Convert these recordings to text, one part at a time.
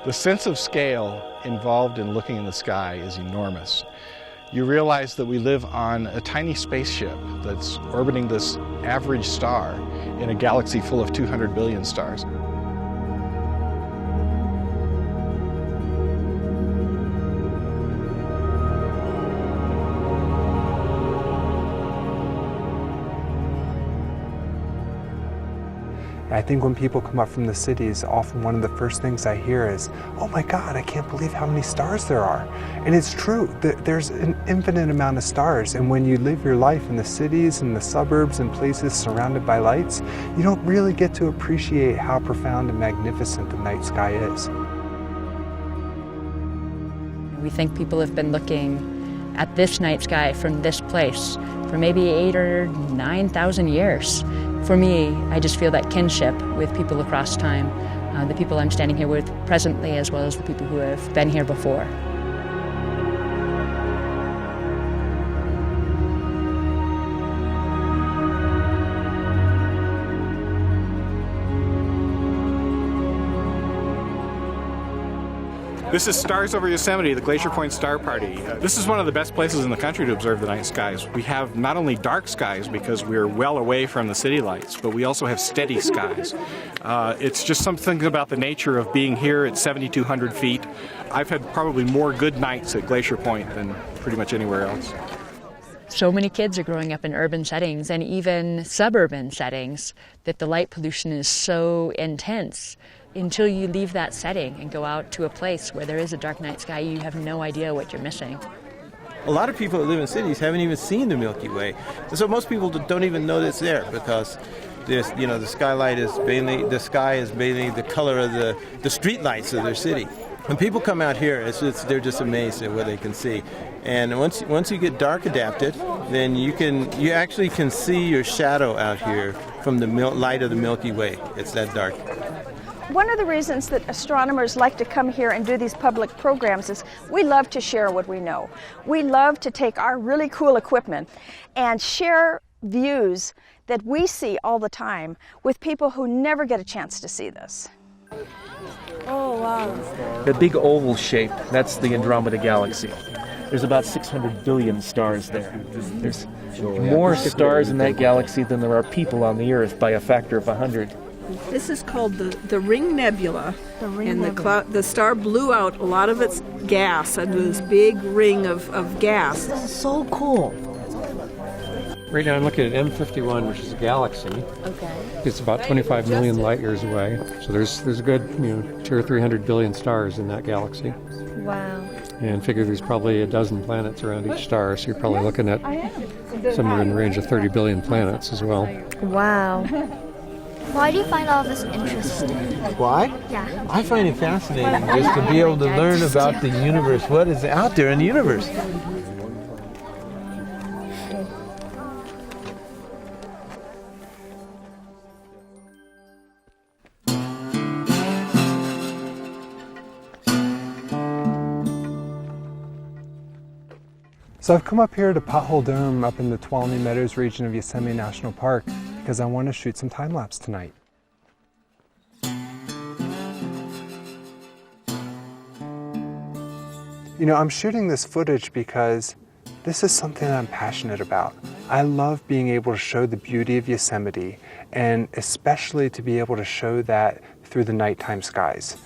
The sense of scale involved in looking in the sky is enormous. You realize that we live on a tiny spaceship that's orbiting this average star in a galaxy full of 200 billion stars. I think when people come up from the cities, often one of the first things I hear is, "Oh my God, I can't believe how many stars there are." And it's true, there's an infinite amount of stars, and when you live your life in the cities and the suburbs and places surrounded by lights, you don't really get to appreciate how profound and magnificent the night sky is. We think people have been looking at this night sky from this place for maybe 8,000 or 9,000 years. For me, I just feel that kinship with people across time, the people I'm standing here with presently as well as the people who have been here before. This is Stars Over Yosemite, the Glacier Point Star Party. This is one of the best places in the country to observe the night skies. We have not only dark skies because we're well away from the city lights, but we also have steady skies. It's just something about the nature of being here at 7,200 feet. I've had probably more good nights at Glacier Point than pretty much anywhere else. So many kids are growing up in urban settings and even suburban settings that the light pollution is so intense. Until you leave that setting and go out to a place where there is a dark night sky, you have no idea what you're missing. A lot of people that live in cities haven't even seen the Milky Way. And so most people don't even know that it's there because the sky is mainly the color of the street lights of their city. When people come out here, they're just amazed at what they can see. And once you get dark adapted, then you actually can see your shadow out here from the light of the Milky Way. It's that dark. One of the reasons that astronomers like to come here and do these public programs is we love to share what we know. We love to take our really cool equipment and share views that we see all the time with people who never get a chance to see this. Oh, wow. The big oval shape, that's the Andromeda Galaxy. There's about 600 billion stars there. There's more stars in that galaxy than there are people on the Earth by a factor of 100. This is called the Ring Nebula, the star blew out a lot of its gas into this big ring of gas. That's so cool. Right now I'm looking at M51, which is a galaxy. Okay. It's about 25 million light years away. So there's a good 200 or 300 billion stars in that galaxy. Wow. And figure there's probably a dozen planets around each star, so you're probably looking at somewhere in the range of 30 billion planets as well. Wow. Why do you find all this interesting? Why? Yeah. I find it fascinating just to be able to learn about the universe, what is out there in the universe. So I've come up here to Pothole Dome up in the Tuolumne Meadows region of Yosemite National Park because I want to shoot some time-lapse tonight. I'm shooting this footage because this is something that I'm passionate about. I love being able to show the beauty of Yosemite, and especially to be able to show that through the nighttime skies.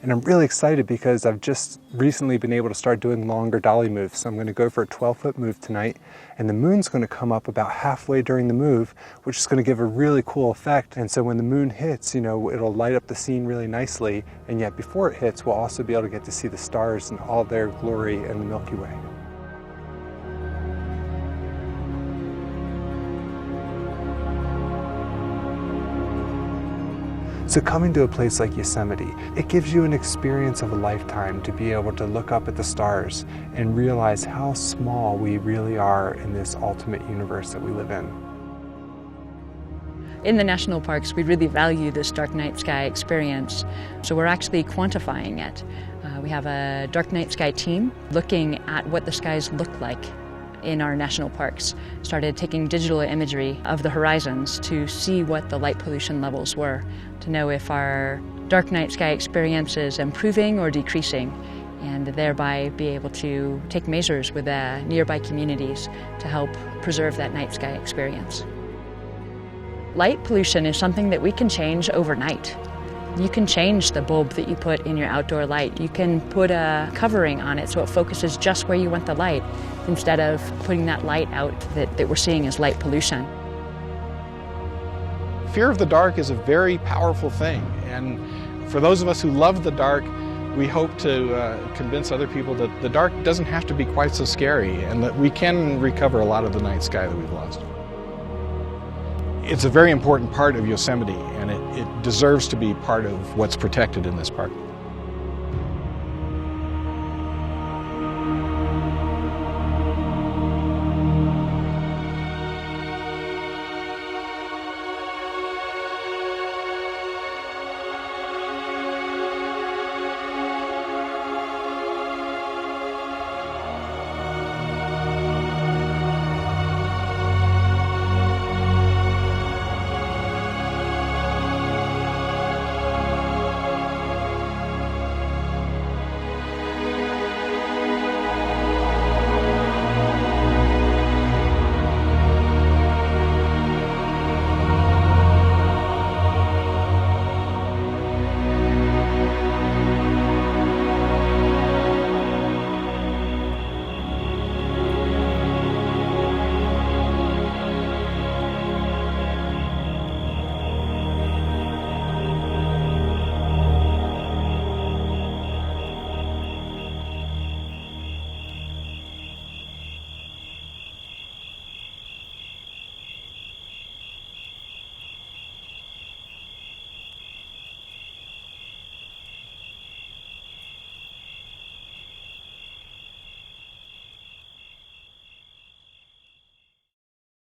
And I'm really excited because I've just recently been able to start doing longer dolly moves. So I'm going to go for a 12-foot move tonight, and the moon's going to come up about halfway during the move, which is going to give a really cool effect. And so when the moon hits, it'll light up the scene really nicely, and yet before it hits, we'll also be able to get to see the stars in all their glory in the Milky Way. So coming to a place like Yosemite, it gives you an experience of a lifetime to be able to look up at the stars and realize how small we really are in this ultimate universe that we live in. In the national parks, we really value this dark night sky experience, so we're actually quantifying it. We have a dark night sky team looking at what the skies look like in our national parks. Started taking digital imagery of the horizons to see what the light pollution levels were, to know if our dark night sky experiences improving or decreasing, and thereby be able to take measures with nearby communities to help preserve that night sky experience. Light pollution is something that we can change overnight. You can change the bulb that you put in your outdoor light. You can put a covering on it so it focuses just where you want the light instead of putting that light out that we're seeing as light pollution. Fear of the dark is a very powerful thing, and for those of us who love the dark, we hope to convince other people that the dark doesn't have to be quite so scary and that we can recover a lot of the night sky that we've lost. It's a very important part of Yosemite, and it deserves to be part of what's protected in this park.